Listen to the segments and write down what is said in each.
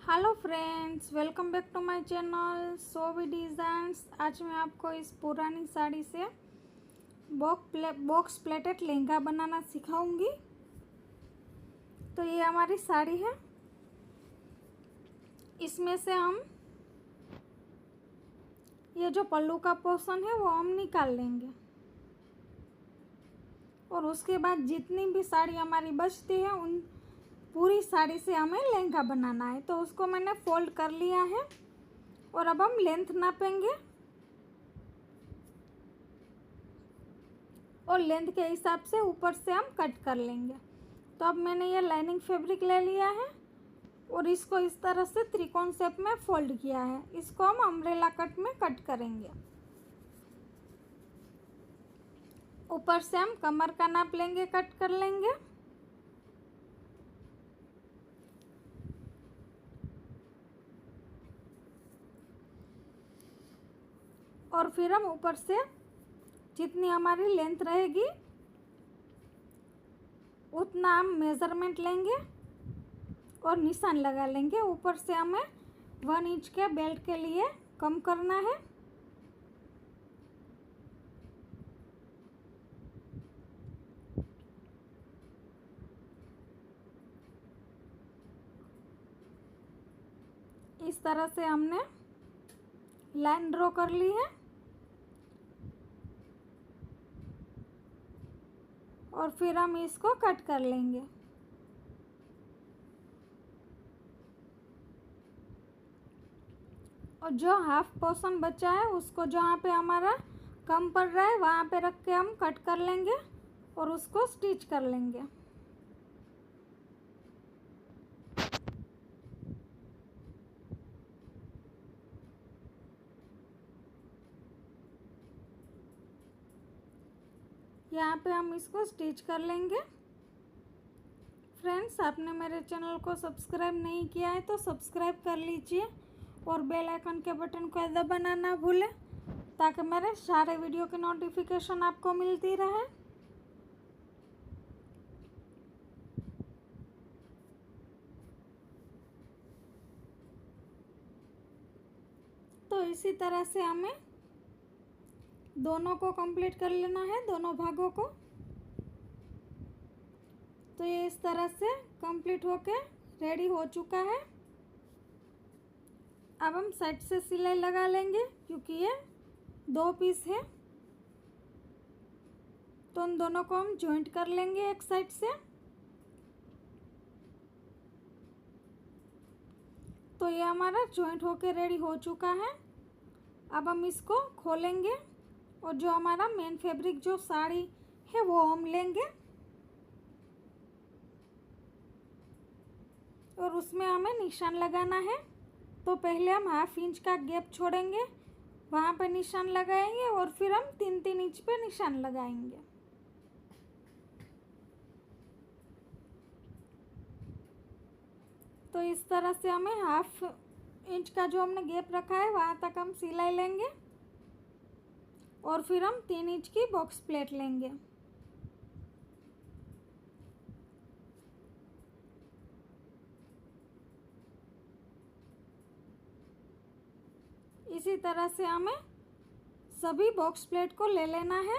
Hello friends, welcome back to my channel Sovi designs. आज मैं आपको इस पुरानी साड़ी से बॉक्स प्लेटेड लहंगा बनाना सिखाऊंगी। तो ये हमारी साड़ी है। इसमें से हम ये जो पल्लू का पोर्शन है वो हम निकाल लेंगे और उसके बाद जितनी भी साड़ी हमारी बचती है उन पूरी साड़ी से हमें लहंगा बनाना है। तो उसको मैंने फोल्ड कर लिया है और अब हम लेंथ नापेंगे और लेंथ के हिसाब से ऊपर से हम कट कर लेंगे। तो अब मैंने ये लाइनिंग फैब्रिक ले लिया है और इसको इस तरह से त्रिकोण शेप में फोल्ड किया है। इसको हम अम्ब्रेला कट में कट करेंगे। ऊपर से हम कमर का नाप लेंगे, कट कर लेंगे। और फिर हम ऊपर से जितनी हमारी लेंथ रहेगी उतना हम मेज़रमेंट लेंगे और निशान लगा लेंगे। ऊपर से हमें 1 इंच के बेल्ट के लिए कम करना है। इस तरह से हमने लाइन ड्रॉ कर ली है और फिर हम इसको कट कर लेंगे। और जो हाफ पोर्शन बचा है उसको जहाँ पे हमारा कम पड़ रहा है वहाँ पे रख के हम कट कर लेंगे और उसको स्टिच कर लेंगे। यहाँ पे हम इसको स्टिच कर लेंगे। फ्रेंड्स, आपने मेरे चैनल को सब्सक्राइब नहीं किया है तो सब्सक्राइब कर लीजिए और बेल आइकन के बटन को दबाना ना भूलें ताकि मेरे सारे वीडियो की नोटिफिकेशन आपको मिलती रहे। तो इसी तरह से हमें दोनों को कंप्लीट कर लेना है, दोनों भागों को। तो ये इस तरह से कंप्लीट होके रेडी हो चुका है। अब हम साइड से सिलाई लगा लेंगे क्योंकि ये 2 पीस है। तो उन दोनों को हम जॉइंट कर लेंगे एक साइड से। तो ये हमारा जॉइंट होके रेडी हो चुका है। अब हम इसको खोलेंगे और जो हमारा मेन फैब्रिक जो साड़ी है वो हम लेंगे और उसमें हमें निशान लगाना है। तो पहले हम 1/2 इंच का गैप छोड़ेंगे, वहाँ पे निशान लगाएंगे और फिर हम 3-3 इंच पे निशान लगाएंगे। तो इस तरह से हमें 1/2 इंच का जो हमने गैप रखा है वहाँ तक हम सिलाई लेंगे और फिर हम 3 इंच की बॉक्स प्लेट लेंगे। इसी तरह से हमें सभी बॉक्स प्लेट को ले लेना है।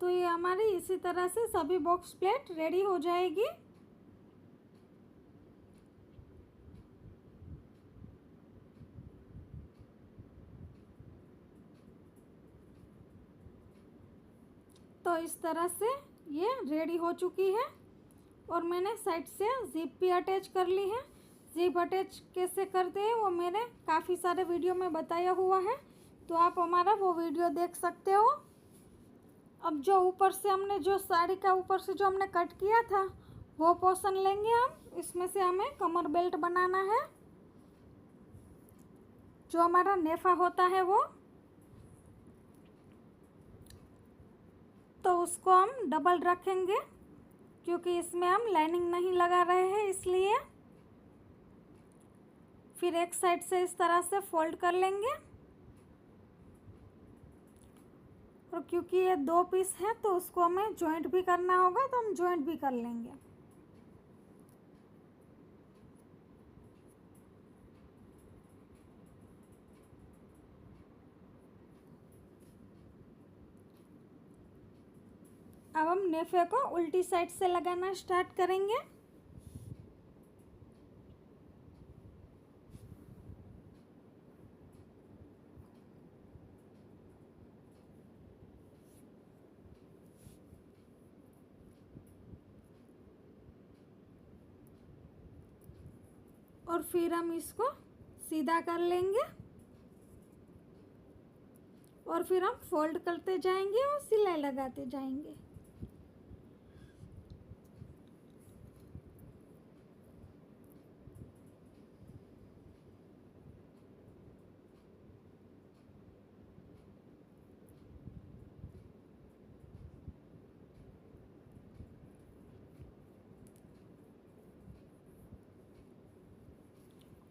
तो ये हमारी इसी तरह से सभी बॉक्स प्लेट रेडी हो जाएगी। तो इस तरह से ये रेडी हो चुकी है और मैंने साइड से जिप भी अटैच कर ली है। जिप अटैच कैसे करते हैं वो मैंने काफ़ी सारे वीडियो में बताया हुआ है, तो आप हमारा वो वीडियो देख सकते हो। अब जो ऊपर से हमने जो साड़ी का ऊपर से जो हमने कट किया था वो पोर्शन लेंगे हम। इसमें से हमें कमर बेल्ट बनाना है, जो हमारा नेफा होता है वो। तो उसको हम डबल रखेंगे क्योंकि इसमें हम लाइनिंग नहीं लगा रहे हैं इसलिए। फिर एक साइड से इस तरह से फोल्ड कर लेंगे। और क्योंकि ये 2 पीस है तो उसको हमें जॉइंट भी करना होगा, तो हम जॉइंट भी कर लेंगे। अब हम नेफे को उल्टी साइड से लगाना स्टार्ट करेंगे। और फिर हम इसको सीधा कर लेंगे और फिर हम फोल्ड करते जाएंगे और सिलाई लगाते जाएंगे।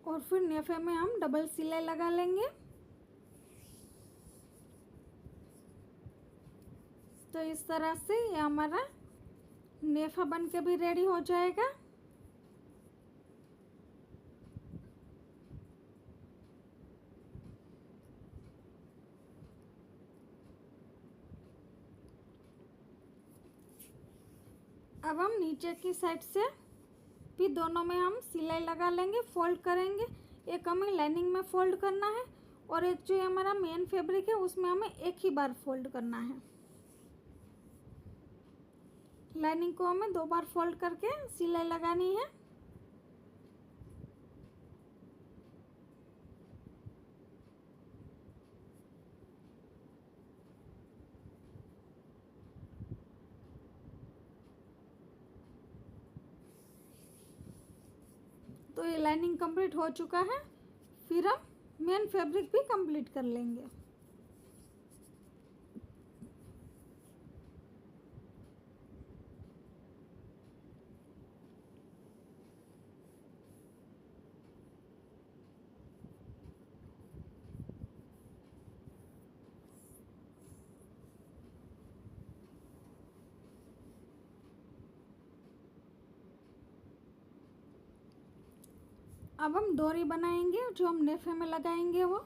और फिर नेफे में हम डबल सिलाई लगा लेंगे। तो इस तरह से ये हमारा नेफा बन के भी रेडी हो जाएगा। अब हम नीचे की साइड से भी दोनों में हम सिलाई लगा लेंगे, फोल्ड करेंगे। एक हमें लाइनिंग में फोल्ड करना है और एक जो हमारा मेन फैब्रिक है उसमें हमें एक ही बार फोल्ड करना है। लाइनिंग को हमें 2 बार फोल्ड करके सिलाई लगानी है। तो ये लाइनिंग कंप्लीट हो चुका है। फिर हम मेन फैब्रिक भी कंप्लीट कर लेंगे। अब हम डोरी बनाएंगे जो हम नेफे में लगाएंगे वो।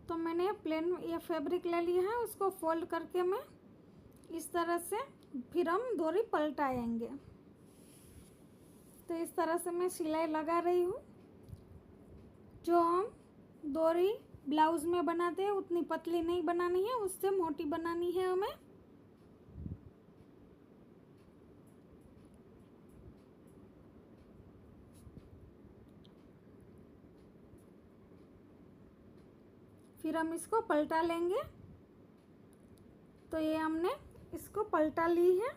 तो मैंने प्लेन ये फैब्रिक ले लिया है, उसको फोल्ड करके मैं इस तरह से फिर हम डोरी पलटाएंगे। तो इस तरह से मैं सिलाई लगा रही हूँ। जो हम डोरी ब्लाउज में बनाते हैं उतनी पतली नहीं बनानी है, उससे मोटी बनानी है हमें। फिर हम इसको पलटा लेंगे। तो ये हमने इसको पलटा ली है।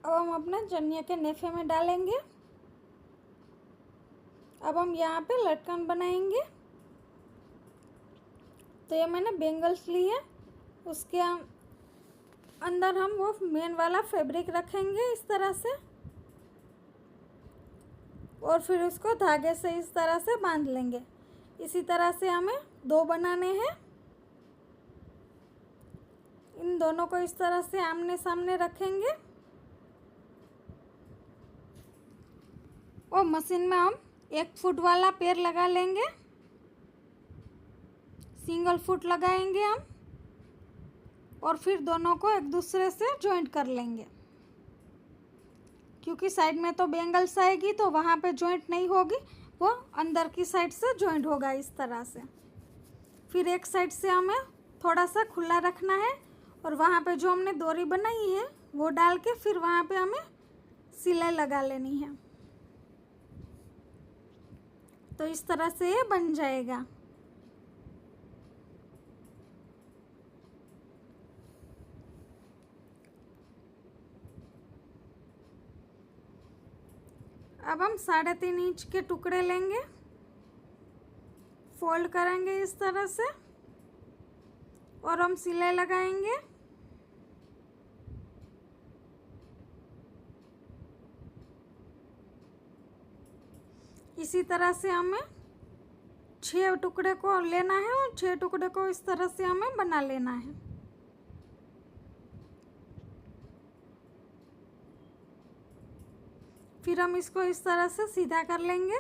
अब हम अपने जनिया के नेफे में डालेंगे। अब हम यहाँ पे लटकन बनाएंगे। तो ये मैंने बेंगल्स ली है, उसके अंदर हम वो मेन वाला फैब्रिक रखेंगे इस तरह से। और फिर उसको धागे से इस तरह से बांध लेंगे। इसी तरह से हमें 2 बनाने हैं। इन दोनों को इस तरह से आमने सामने रखेंगे और मशीन में हम 1 फुट वाला पेड़ लगा लेंगे। सिंगल फुट लगाएंगे हम और फिर दोनों को एक दूसरे से जॉइंट कर लेंगे। क्योंकि साइड में तो बेंगल्स आएगी तो वहाँ पे जॉइंट नहीं होगी, वो अंदर की साइड से जॉइंट होगा इस तरह से। फिर एक साइड से हमें थोड़ा सा खुला रखना है और वहाँ पे जो हमने डोरी बनाई है वो डाल के फिर वहाँ पे हमें सिलाई लगा लेनी है। तो इस तरह से ये बन जाएगा। अब हम 3.5 इंच के टुकड़े लेंगे, फोल्ड करेंगे इस तरह से और हम सिलाई लगाएंगे। इसी तरह से हमें 6 टुकड़े को लेना है और 6 टुकड़े को इस तरह से हमें बना लेना है। फिर हम इसको इस तरह से सीधा कर लेंगे।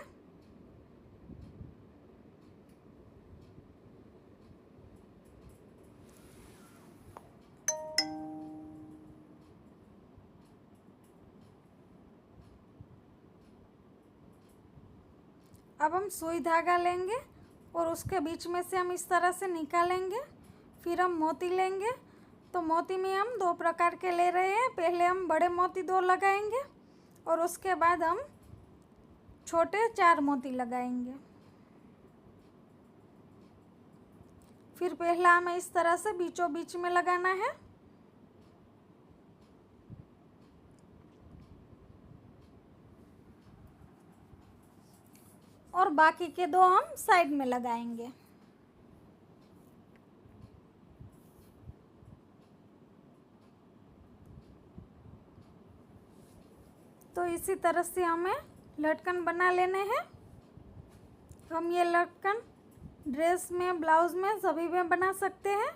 अब हम सुई धागा लेंगे और उसके बीच में से हम इस तरह से निकालेंगे। फिर हम मोती लेंगे। तो मोती में हम 2 प्रकार के ले रहे हैं। पहले हम बड़े मोती 2 लगाएंगे और उसके बाद हम छोटे 4 मोती लगाएंगे। फिर पहला हमें इस तरह से बीचों बीच में लगाना है और बाकी के 2 हम साइड में लगाएंगे। तो इसी तरह से हमें लटकन बना लेने हैं। हम ये लटकन ड्रेस में, ब्लाउज में, सभी में बना सकते हैं।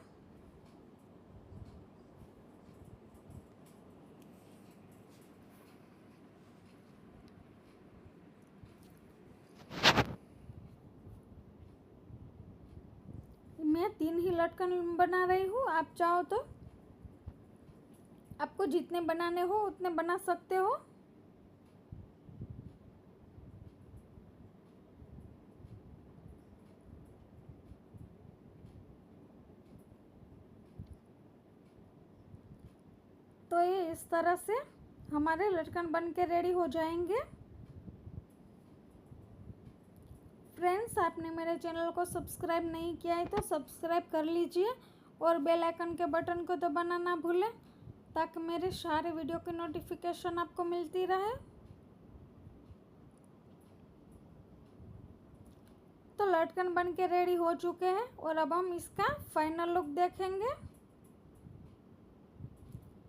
मैं 3 ही लटकन बना रही हूँ। आप चाहो तो आपको जितने बनाने हो उतने बना सकते हो। तो ये इस तरह से हमारे लटकन बन के रेडी हो जाएंगे। फ्रेंड्स, आपने मेरे चैनल को सब्सक्राइब नहीं किया है तो सब्सक्राइब कर लीजिए और बेल आइकन के बटन को दबाना ना भूलें ताकि मेरे सारे वीडियो की नोटिफिकेशन आपको मिलती रहे। तो लटकन बन के रेडी हो चुके हैं और अब हम इसका फाइनल लुक देखेंगे।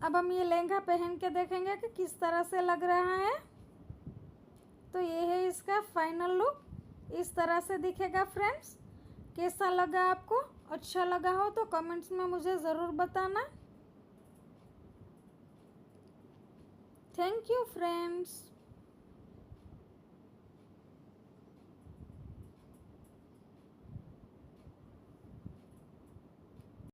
अब हम ये लहंगा पहन के देखेंगे कि किस तरह से लग रहा है। तो ये है इसका फाइनल लुक, इस तरह से दिखेगा। फ्रेंड्स, कैसा लगा आपको? अच्छा लगा हो तो कमेंट्स में मुझे ज़रूर बताना। Thank you friends.